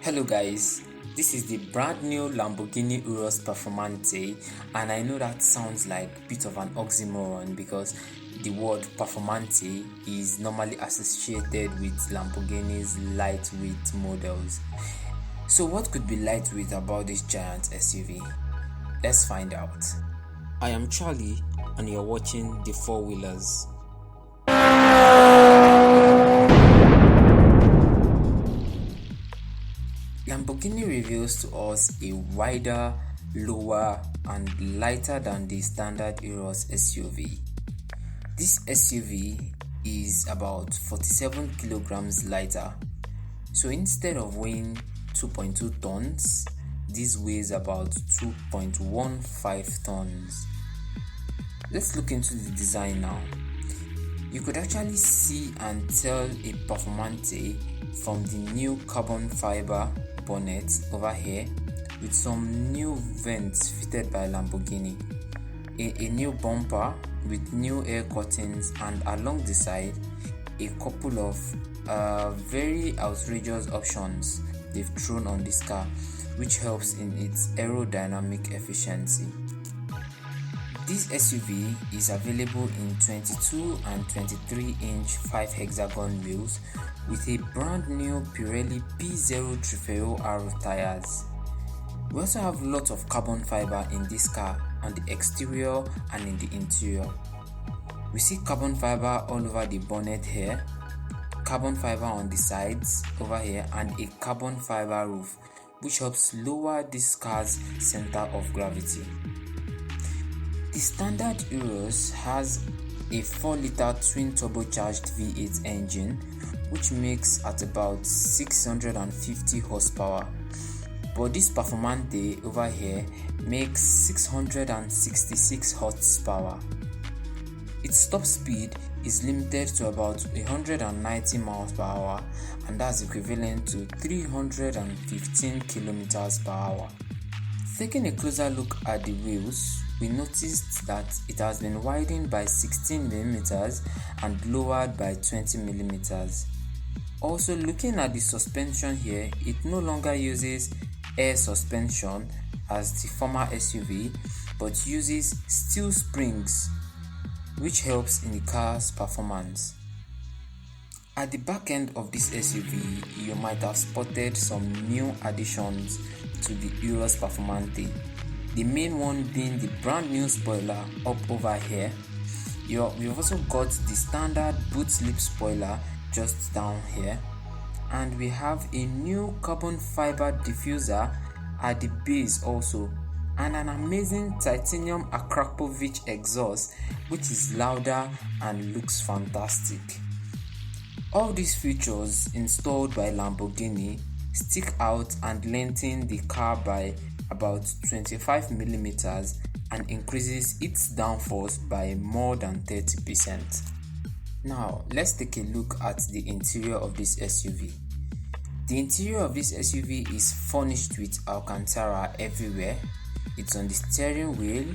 Hello guys, this is the brand new Lamborghini Urus Performante, and I know that sounds like a bit of an oxymoron because the word Performante is normally associated with Lamborghini's lightweight models. So what could be lightweight about this giant SUV? Let's find out. I am Charlie and you're watching the Four Wheelers. Lamborghini reveals to us a wider, lower and lighter than the standard Urus SUV. This SUV is about 47 kilograms lighter. So instead of weighing 2.2 tons, this weighs about 2.15 tons. Let's look into the design now. You could actually see and tell a Performante from the new carbon fiber bonnet over here with some new vents fitted by Lamborghini, a new bumper with new air curtains, and along the side a couple of very outrageous options they've thrown on this car, which helps in its aerodynamic efficiency. This SUV is available in 22 and 23 inch 5 hexagon wheels with a brand new Pirelli P030R tyres. We also have lots of carbon fiber in this car on the exterior and in the interior. We see carbon fiber all over the bonnet here, carbon fiber on the sides over here, and a carbon fiber roof, which helps lower this car's center of gravity. The standard Urus has a 4-liter twin turbocharged V8 engine, which makes at about 650 horsepower. But this Performante over here makes 666 horsepower. Its top speed is limited to about 190 miles per hour, and that's equivalent to 315 kilometers per hour. Taking a closer look at the wheels, we noticed that it has been widened by 16mm and lowered by 20mm. Also, looking at the suspension here, it no longer uses air suspension as the former SUV, but uses steel springs, which helps in the car's performance. At the back end of this SUV, you might have spotted some new additions to the Urus Performante. The main one being the brand new spoiler up over here. We've also got the standard boot slip spoiler just down here, and we have a new carbon fiber diffuser at the base also, and an amazing titanium Akrapovic exhaust, which is louder and looks fantastic. All these features installed by Lamborghini stick out and lengthen the car by about 25mm and increases its downforce by more than 30%. Now let's take a look at the interior of this SUV. The interior of this SUV is furnished with Alcantara everywhere. It's on the steering wheel,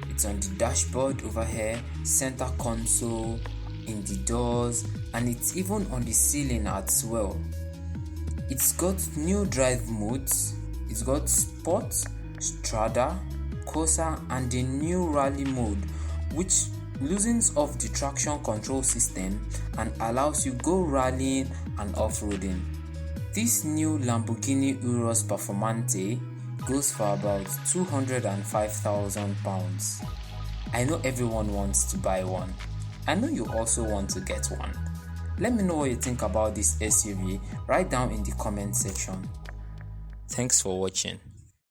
it's on the dashboard over here, center console, in the doors, and it's even on the ceiling as well. It's got new drive modes. It's got Sport, Strada, Corsa, and the new Rally mode, which loosens off the traction control system and allows you go rallying and off-roading. This new Lamborghini Urus Performante goes for about £205,000. I know everyone wants to buy one. I know you also want to get one. Let me know what you think about this SUV right down in the comment section. Thanks for watching.